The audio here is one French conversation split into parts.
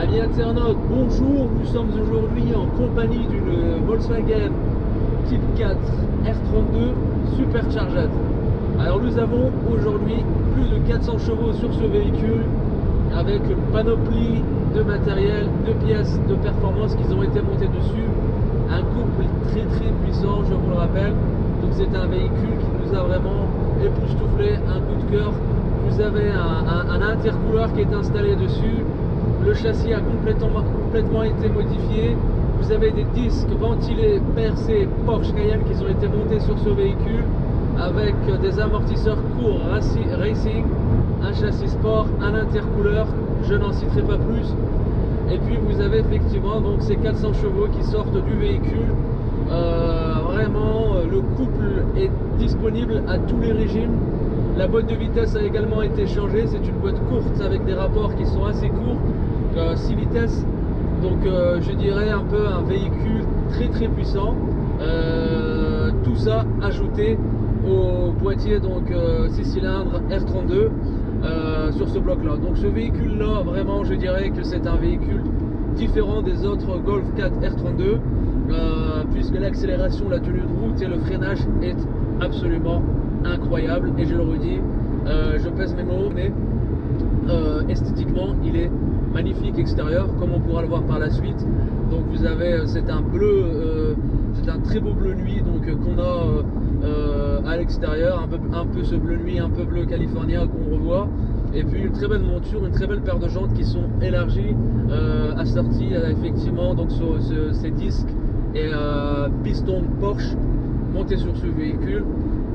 Amis internautes, bonjour, nous sommes aujourd'hui en compagnie d'une Volkswagen Type 4 R32 Supercharged. Alors nous avons aujourd'hui plus de 400 chevaux sur ce véhicule avec une panoplie de matériel, de pièces de performance qui ont été montées dessus. Un couple très puissant, je vous le rappelle. Donc c'est un véhicule qui nous a vraiment époustouflé, un coup de cœur. Vous avez un intercouleur qui est installé dessus. Le châssis a complètement été modifié. Vous avez des disques ventilés percés Porsche Cayenne qui ont été montés sur ce véhicule avec des amortisseurs courts racing, un châssis sport, un intercouleur, je n'en citerai pas plus. Et puis vous avez effectivement donc ces 400 chevaux qui sortent du véhicule. Vraiment, le couple est disponible à tous les régimes. La boîte de vitesse a également été changée. C'est une boîte courte avec des rapports qui sont assez courts, 6 vitesses. Donc je dirais un peu un véhicule très puissant. Tout ça ajouté au boîtier donc 6 cylindres R32 sur ce bloc là. Donc ce véhicule là, vraiment je dirais que c'est un véhicule différent des autres Golf 4 R32 puisque l'accélération, la tenue de route et le freinage est absolument incroyable. Et je le redis, je pèse mes mots, mais esthétiquement il est magnifique extérieur, comme on pourra le voir par la suite. Donc vous avez, c'est un bleu, c'est un très beau bleu nuit donc qu'on a à l'extérieur, un peu ce bleu nuit, un peu bleu californien qu'on revoit. Et puis une très belle monture, une très belle paire de jantes qui sont élargies, assorties effectivement donc sur ces disques et piston Porsche montés sur ce véhicule.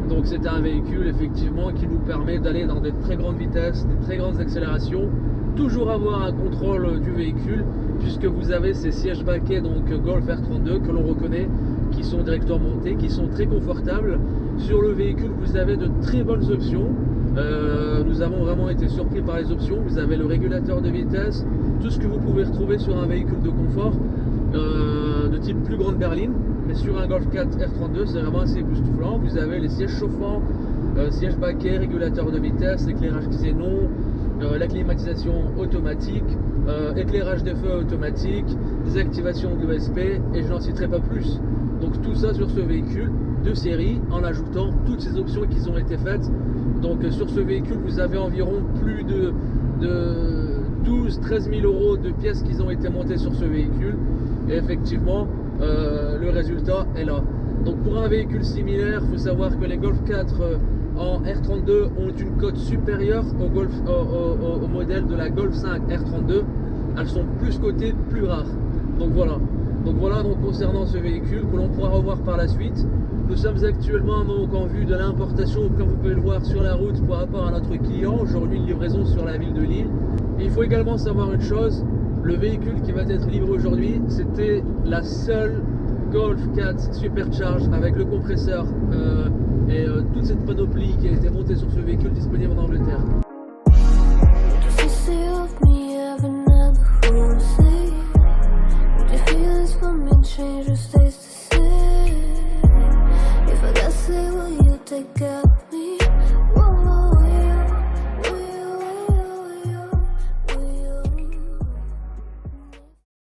Donc c'est un véhicule effectivement qui nous permet d'aller dans des très grandes vitesses, des très grandes accélérations, toujours avoir un contrôle du véhicule puisque vous avez ces sièges baquets donc Golf R32 que l'on reconnaît, qui sont directement montés, qui sont très confortables. Sur le véhicule vous avez de très bonnes options. Nous avons vraiment été surpris par les options. Vous avez le régulateur de vitesse, tout ce que vous pouvez retrouver sur un véhicule de confort de type plus grande berline. Mais sur un Golf 4 R32 c'est vraiment assez époustouflant. Vous avez les sièges chauffants, sièges baquets, régulateur de vitesse, éclairage xénon, la climatisation automatique, éclairage des feux automatique, désactivation de l'ESP et je n'en citerai pas plus. Donc tout ça sur ce véhicule de série en ajoutant toutes ces options qui ont été faites. Donc sur ce véhicule vous avez environ plus de 12-13 000 euros de pièces qui ont été montées sur ce véhicule et effectivement le résultat est là. Donc pour un véhicule similaire, il faut savoir que les Golf 4 en R32 ont une cote supérieure au modèle de la Golf 5 R32. Elles sont plus cotées, plus rares. Donc voilà donc concernant ce véhicule que l'on pourra revoir par la suite. Nous sommes actuellement donc en vue de l'importation, comme vous pouvez le voir sur la route par rapport à notre client. Aujourd'hui une livraison sur la ville de Lille. Et il faut également savoir une chose, le véhicule qui va être livré aujourd'hui, c'était la seule Golf 4 Supercharge avec le compresseur et toute cette panoplie qui a été montée sur ce véhicule disponible en Angleterre.